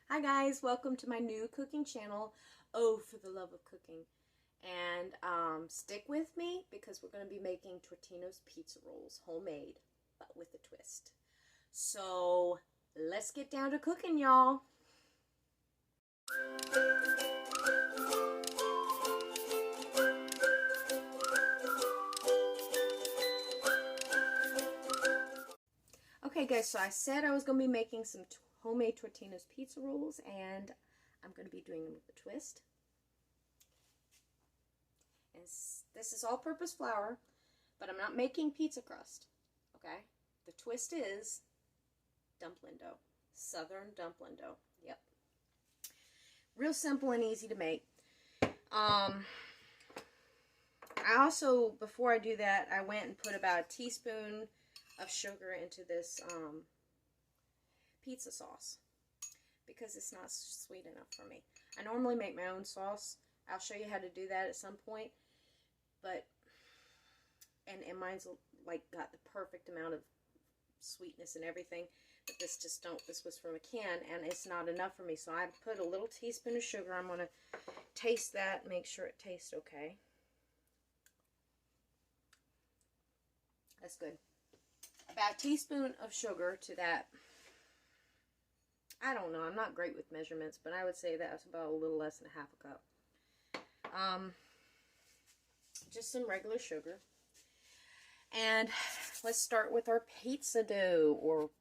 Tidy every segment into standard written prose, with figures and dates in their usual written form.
Hi guys, welcome to my new cooking channel, Oh for the Love of Cooking. And stick with me because we're going to be making Totino's pizza rolls, homemade, but with a twist. So let's get down to cooking, y'all. Okay guys, so I said I was going to be making some homemade Totino's pizza rolls, and I'm going to be doing them with a twist. And this is all-purpose flour, but I'm not making pizza crust, okay? The twist is dumpling dough, southern dumpling dough. Yep. Real simple and easy to make. I also, before I do that, I went and put about a teaspoon of sugar into this pizza sauce because it's not sweet enough for me. I normally make my own sauce. I'll show you how to do that at some point. But, and mine's like got the perfect amount of sweetness and everything. But this just don't, this was from a can and it's not enough for me. So I put a little teaspoon of sugar. I'm going to taste that, make sure it tastes okay. That's good. About a teaspoon of sugar to that. I don't know, I'm not great with measurements, but I would say that's about a little less than half a cup. Just some regular sugar. And let's start with our pizza dough, or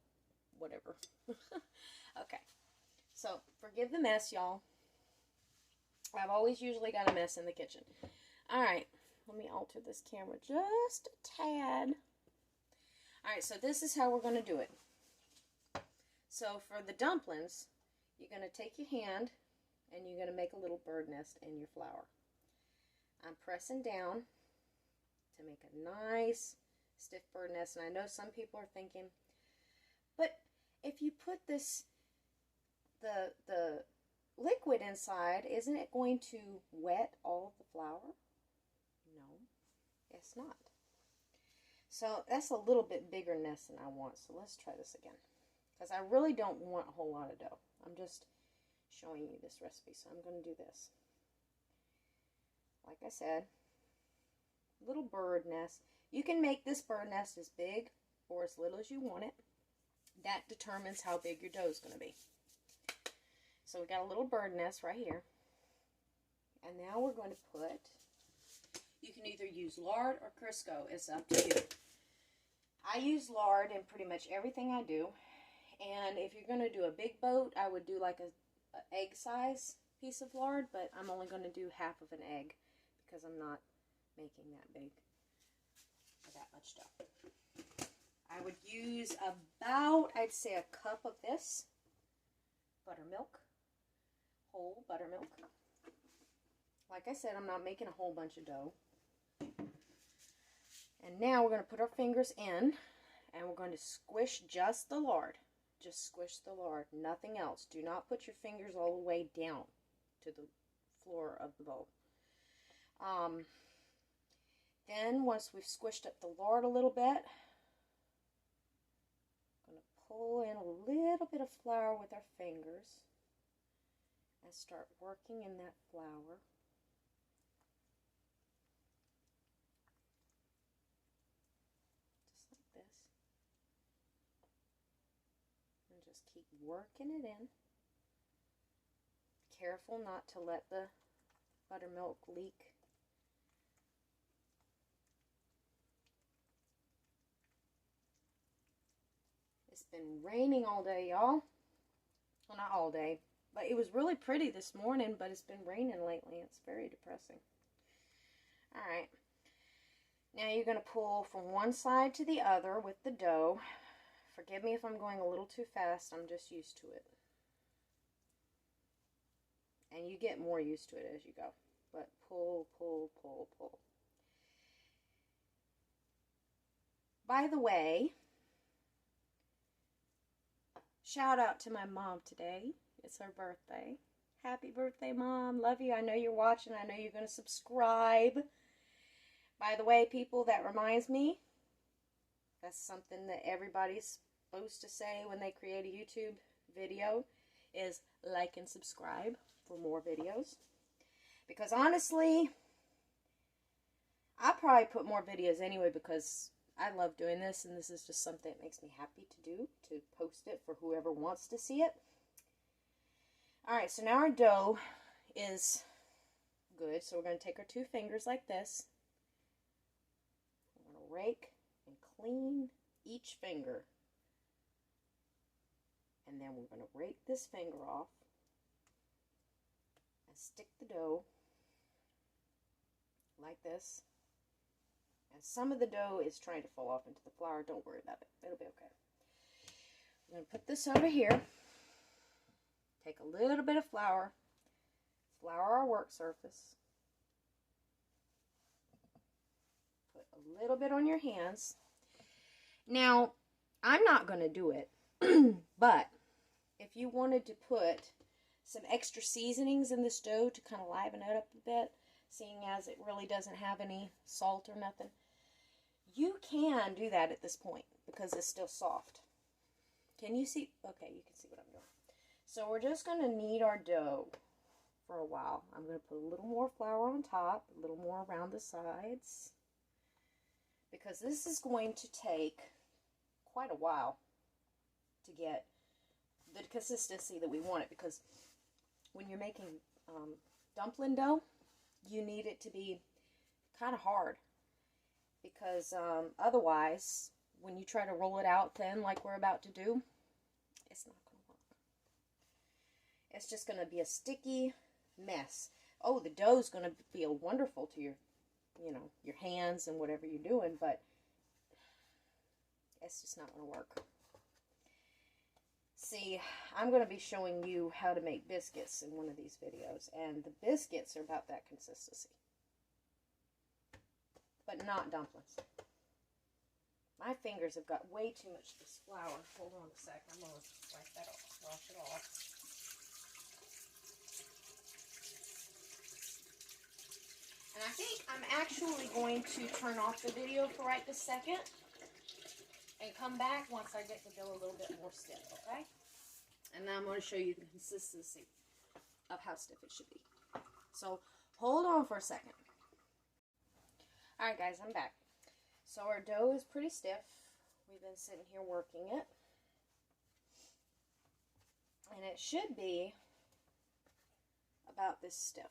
whatever. Okay, so forgive the mess, y'all. I've always usually got a mess in the kitchen. Alright, let me alter this camera just a tad. Alright, so this is how we're going to do it. So for the dumplings, you're going to take your hand and you're going to make a little bird nest in your flour. I'm pressing down to make a nice stiff bird nest. And I know some people are thinking, but if you put this, the liquid inside, isn't it going to wet all of the flour? No, it's not. So that's a little bit bigger nest than I want. So let's try this again. Because I really don't want a whole lot of dough. I'm just showing you this recipe. So I'm going to do this. Like I said, little bird nest. You can make this bird nest as big or as little as you want it. That determines how big your dough is going to be. So we got a little bird nest right here. And now we're going to put, you can either use lard or Crisco. It's up to you. I use lard in pretty much everything I do. And if you're going to do a big boat, I would do like a egg size piece of lard, but I'm only going to do half of an egg because I'm not making that big or that much dough. I would use about, I'd say, a cup of this buttermilk, whole buttermilk. Like I said, I'm not making a whole bunch of dough. And now we're going to put our fingers in and we're going to squish just the lard. Just squish the lard, nothing else. Do not put your fingers all the way down to the floor of the bowl. Then once we've squished up the lard a little bit, I'm going to pull in a little bit of flour with our fingers and start working in that flour. Just like this. And just keep working it in. Careful not to let the buttermilk leak. It's been raining all day, y'all. Well, not all day, but it was really pretty this morning, but it's been raining lately. It's very depressing. Alright. Now you're going to pull from one side to the other with the dough. Forgive me if I'm going a little too fast. I'm just used to it. And you get more used to it as you go. But pull, pull, pull, pull. By the way, shout out to my mom today. It's her birthday. Happy birthday, Mom. Love you. I know you're watching. I know you're going to subscribe. By the way, people, that reminds me, that's something that everybody's supposed to say when they create a YouTube video. is like and subscribe for more videos. Because honestly, I'll probably put more videos anyway because I love doing this, and this is just something that makes me happy to do, to post it for whoever wants to see it. Alright, so now our dough is good. So we're going to take our 2 fingers like this. We're going to rake and clean each finger. And then we're going to rake this finger off and stick the dough like this. And some of the dough is trying to fall off into the flour. Don't worry about it. It'll be okay. We're going to put this over here. Take a little bit of flour. Flour our work surface. Put a little bit on your hands. Now, I'm not going to do it. But if you wanted to put some extra seasonings in this dough to kind of liven it up a bit, seeing as it really doesn't have any salt or nothing, you can do that at this point because it's still soft. Can you see? Okay, you can see what I'm doing. So we're just going to knead our dough for a while. I'm going to put a little more flour on top, a little more around the sides, because this is going to take quite a while to get the consistency that we want it, because when you're making dumpling dough, you need it to be kind of hard, because otherwise, when you try to roll it out thin like we're about to do, it's not going to work. It's just going to be a sticky mess. Oh, the dough's going to feel wonderful to your, your hands and whatever you're doing, but it's just not going to work. See, I'm going to be showing you how to make biscuits in one of these videos, and the biscuits are about that consistency, but not dumplings. My fingers have got way too much of this flour. Hold on a sec. I'm going to wipe that off, wash it off. And I think I'm actually going to turn off the video for right this second and come back once I get the dough a little bit more stiff, okay? And then I'm going to show you the consistency of how stiff it should be. So, hold on for a second. Alright guys, I'm back. So our dough is pretty stiff. We've been sitting here working it. And it should be about this stiff.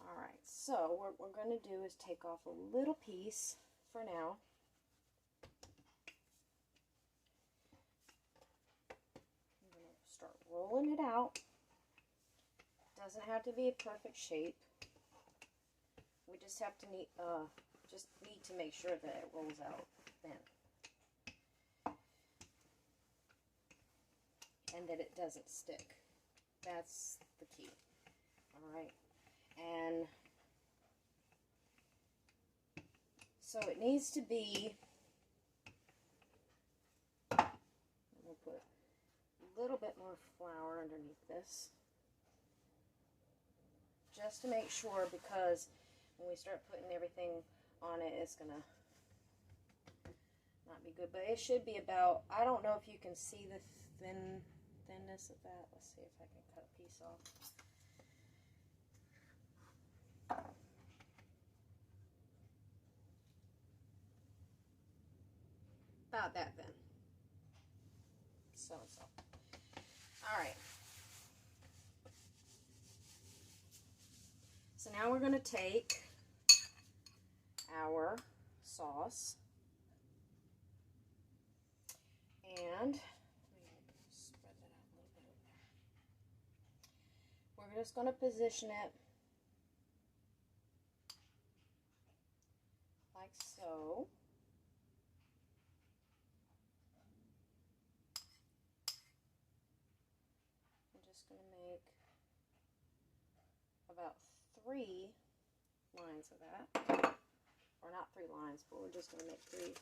Alright, so what we're going to do is take off a little piece for now. I'm going to start rolling it out. Doesn't have to be a perfect shape. We just have to need to make sure that it rolls out thin. And that it doesn't stick. That's the key. Alright. And so it needs to be, I'm going to put a little bit more flour underneath this, just to make sure, because when we start putting everything on it, it's going to not be good. But it should be about, I don't know if you can see the thinness of that. Let's see if I can cut a piece off. About that thin. So. Alright. So now we're going to take our sauce and spread that out a little bit over there. We're just going to position it like so. I'm just going to make about 3 lines of that. Or not 3 lines, but we're just going to make 3. I'm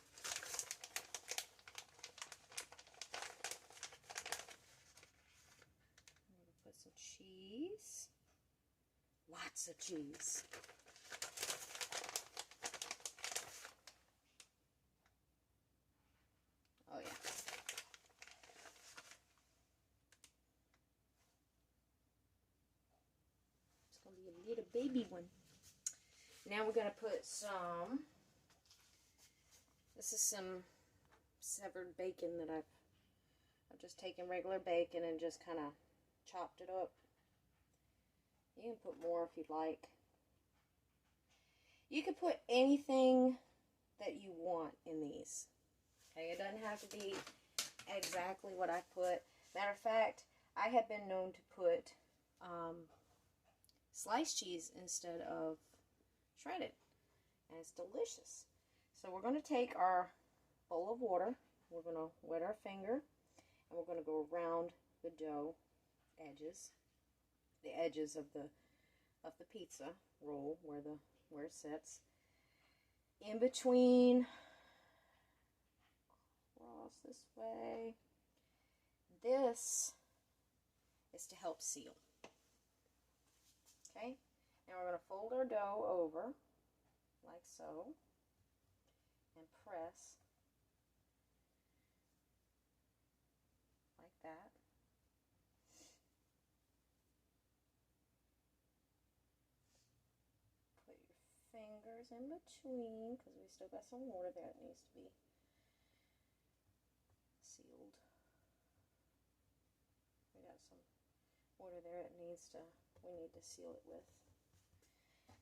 going to put some cheese. Lots of cheese. Oh yeah. be a little baby one. Now we're going to put some, this is some severed bacon that I've just taken regular bacon and just kind of chopped it up. You can put more if you'd like. You can put anything that you want in these. Okay, it doesn't have to be exactly what I put. Matter of fact, I have been known to put sliced cheese instead of shredded, and it's delicious. So we're going to take our bowl of water, we're going to wet our finger, and we're going to go around the dough edges, the edges of the pizza roll where it sits. In between, cross this way. This is to help seal. Okay, now we're going to fold our dough over like so and press like that. Put your fingers in between because we still got some water there that needs to be sealed. We got some water there we need to seal it with.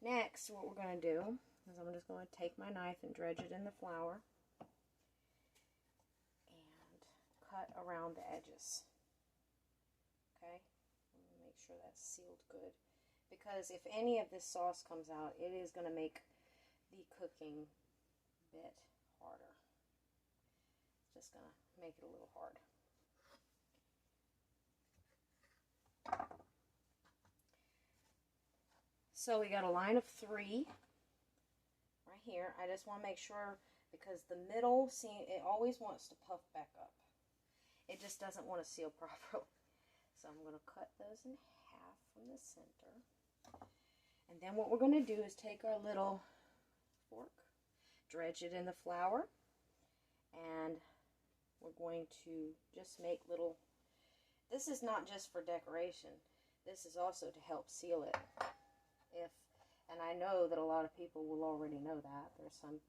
Next, what we're going to do is I'm just going to take my knife and dredge it in the flour and cut around the edges. Okay, make sure that's sealed good, because if any of this sauce comes out, it is going to make the cooking a bit harder. It's just going to make it a little hard. So we got a line of 3 right here. I just want to make sure, because the middle, see, it always wants to puff back up. It just doesn't want to seal properly. So I'm going to cut those in half from the center. And then what we're going to do is take our little fork, dredge it in the flour, and we're going to just make little, this is not just for decoration, this is also to help seal it. And I know that a lot of people will already know that. There's some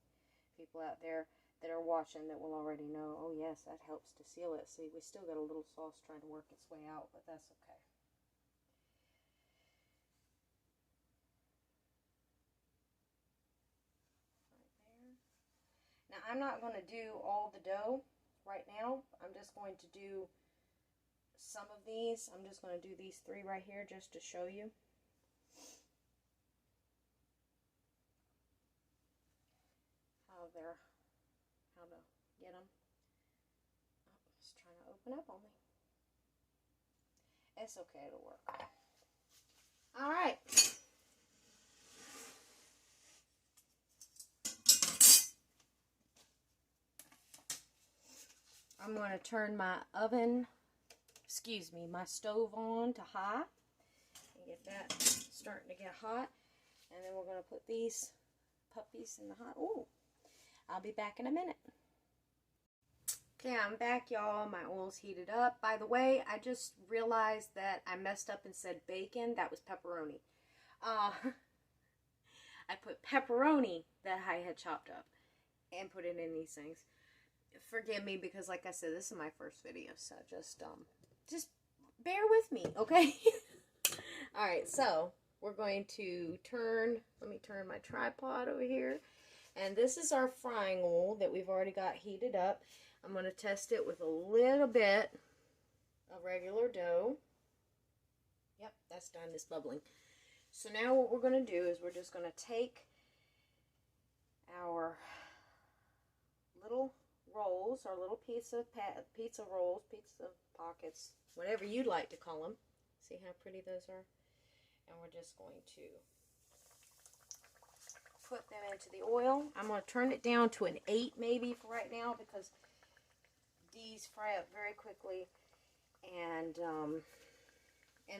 people out there that are watching that will already know, oh yes, that helps to seal it. See, we still got a little sauce trying to work its way out, but that's okay. Right there. Now, I'm not going to do all the dough right now. I'm just going to do some of these. I'm just going to do these 3 right here just to show you. How to get them. Oh, it's trying to open up on me. It's okay, it'll work. Alright. I'm going to turn my my stove on to high. And get that starting to get hot. And then we're going to put these puppies in the hot. Ooh. I'll be back in a minute. Okay, I'm back, y'all. My oil's heated up. By the way, I just realized that I messed up and said bacon. That was pepperoni. I put pepperoni that I had chopped up and put it in these things. Forgive me, because like I said, this is my first video, so just bear with me, okay? Alright, so we're going to let me turn my tripod over here. And this is our frying oil that we've already got heated up. I'm going to test it with a little bit of regular dough. Yep, that's done. It's bubbling. So now what we're going to do is we're just going to take our little rolls, our little pizza rolls, pizza pockets, whatever you'd like to call them. See how pretty those are? And we're just going to put them into the oil. I'm going to turn it down to an 8 maybe for right now, because these fry up very quickly, and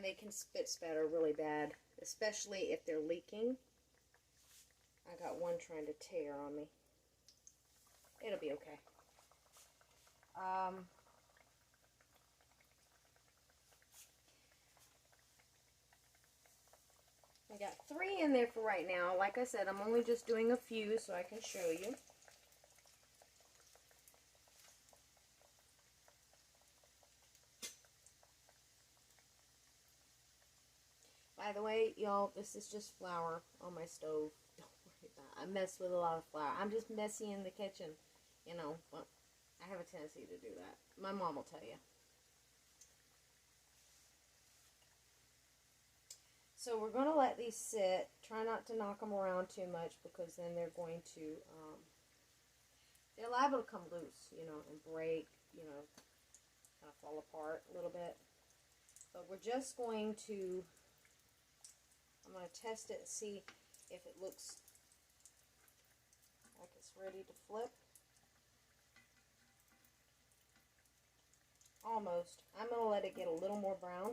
they can spit spatter really bad, especially if they're leaking. I got one trying to tear on me. It'll be okay. got 3 in there for right now. Like I said, I'm only just doing a few so I can show you. By the way, y'all, this is just flour on my stove. Don't worry about it. I mess with a lot of flour. I'm just messy in the kitchen, you know. But I have a tendency to do that. My mom will tell you. So we're going to let these sit. Try not to knock them around too much because then they're going to, they're liable to come loose, you know, and break, you know, kind of fall apart a little bit. But we're just going to, I'm going to test it and see if it looks like it's ready to flip. Almost. I'm going to let it get a little more brown.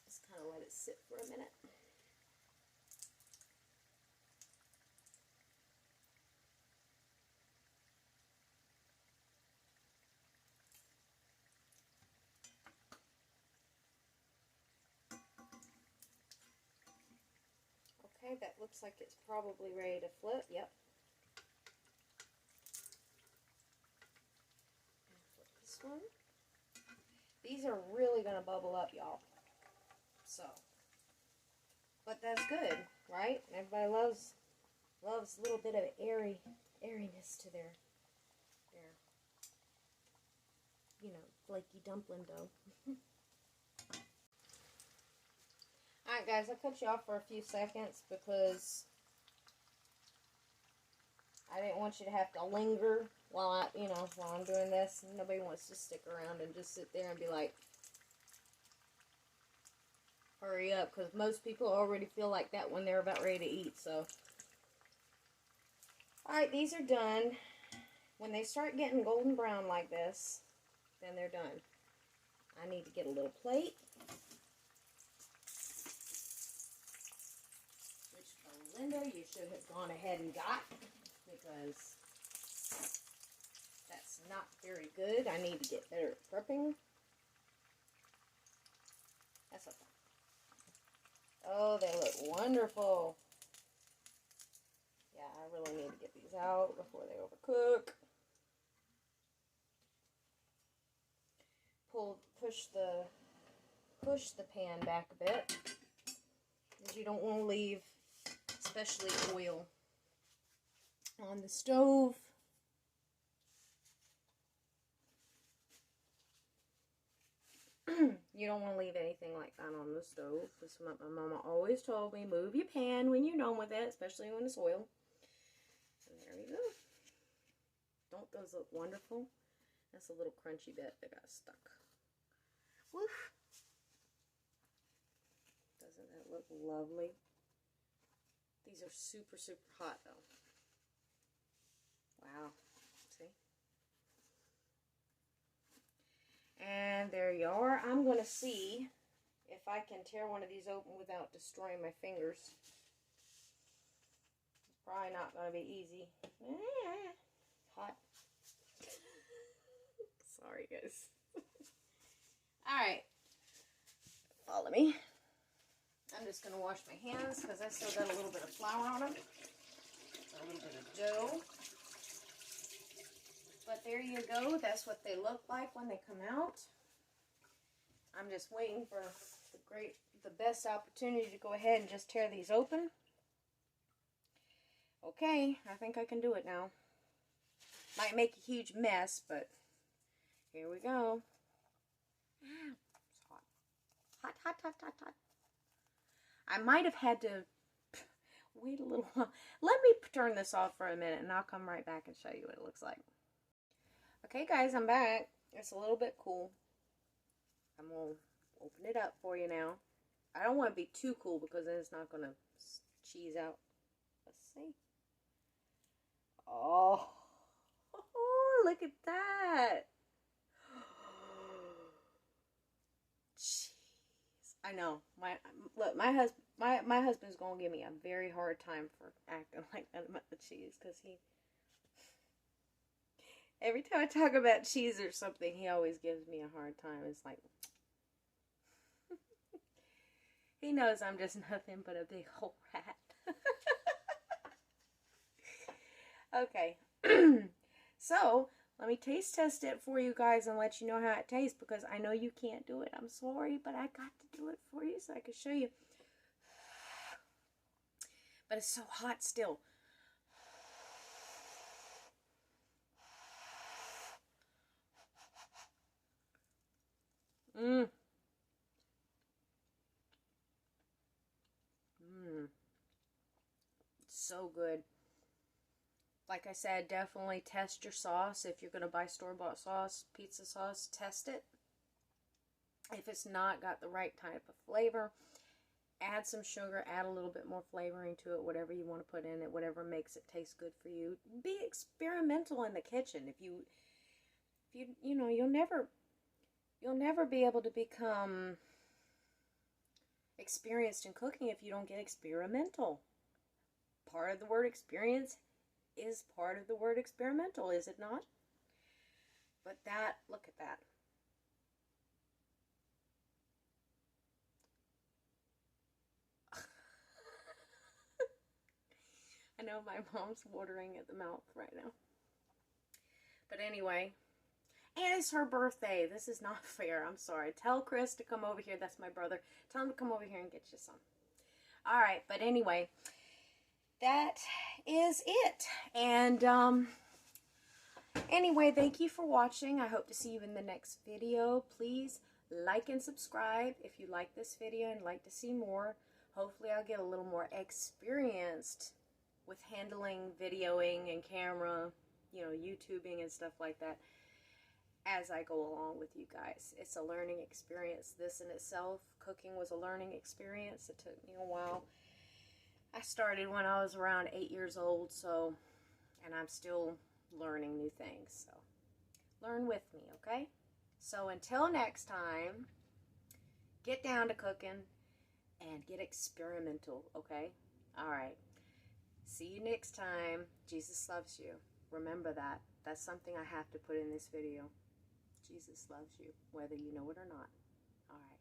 Just kind of let it sit for a minute. Okay, that looks like it's probably ready to flip. Yep. And flip this one. These are really going to bubble up, y'all. So, but that's good, right? Everybody loves a little bit of airiness to their you know, flaky dumpling dough. Alright guys, I cut you off for a few seconds because I didn't want you to have to linger while I'm doing this. Nobody wants to stick around and just sit there and be like, hurry up, because most people already feel like that when they're about ready to eat. So, alright, these are done. When they start getting golden brown like this, then they're done. I need to get a little plate, which Belinda, you should have gone ahead and got, because that's not very good. I need to get better at prepping. That's okay. Oh, they look wonderful. Yeah, I really need to get these out before they overcook. Push the pan back a bit, because you don't want to leave, especially oil, on the stove. You don't want to leave anything like that on the stove. That's what my mama always told me. Move your pan when you're done with it, especially when it's oil. And there we go. Don't those look wonderful? That's a little crunchy bit that got stuck. Woof. Doesn't that look lovely? These are super, super hot though. Wow. See? And there you are. I'm going to see if I can tear one of these open without destroying my fingers. It's probably not going to be easy. Hot. Sorry, guys. Alright. Follow me. I'm just going to wash my hands because I still got a little bit of flour on them. A little bit of dough. But there you go. That's what they look like when they come out. I'm just waiting for the best opportunity to go ahead and just tear these open. Okay, I think I can do it now. Might make a huge mess, but here we go. It's hot. Hot, hot, hot, hot, hot. I might have had to wait a little while. Let me turn this off for a minute and I'll come right back and show you what it looks like. Okay guys, I'm back. It's a little bit cool. I'm going to open it up for you now. I don't want to be too cool because then it's not going to cheese out. Let's see. Oh, look at that. Jeez. I know. My husband's going to give me a very hard time for acting like that about the cheese because Every time I talk about cheese or something, he always gives me a hard time. It's like, he knows I'm just nothing but a big old rat. Okay. So, let me taste test it for you guys and let you know how it tastes, because I know you can't do it. I'm sorry, but I got to do it for you so I can show you. But it's so hot still. Mmm. Mmm. So good. Like I said, definitely test your sauce. If you're going to buy store-bought sauce, pizza sauce, test it. If it's not got the right type of flavor, add some sugar, add a little bit more flavoring to it, whatever you want to put in it, whatever makes it taste good for you. Be experimental in the kitchen. If you know, you'll never be able to become experienced in cooking if you don't get experimental. Part of the word experience is part of the word experimental, is it not? But that, look at that. I know my mom's watering at the mouth right now. But anyway, and it's her birthday. This is not fair. I'm sorry. Tell Chris to come over here. That's my brother. Tell him to come over here and get you some. Alright, but anyway, that is it. And, anyway, thank you for watching. I hope to see you in the next video. Please like and subscribe if you like this video and like to see more. Hopefully I'll get a little more experienced with handling videoing and camera, you know, YouTubing and stuff like that as I go along with you guys. It's a learning experience, this in itself. Cooking was a learning experience. It took me a while. I started when I was around 8 years old, so, and I'm still learning new things, so learn with me, okay? So until next time, get down to cooking and get experimental, okay? Alright. See you next time. Jesus loves you. Remember that. That's something I have to put in this video. Jesus loves you, whether you know it or not. Alright.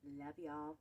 Love y'all.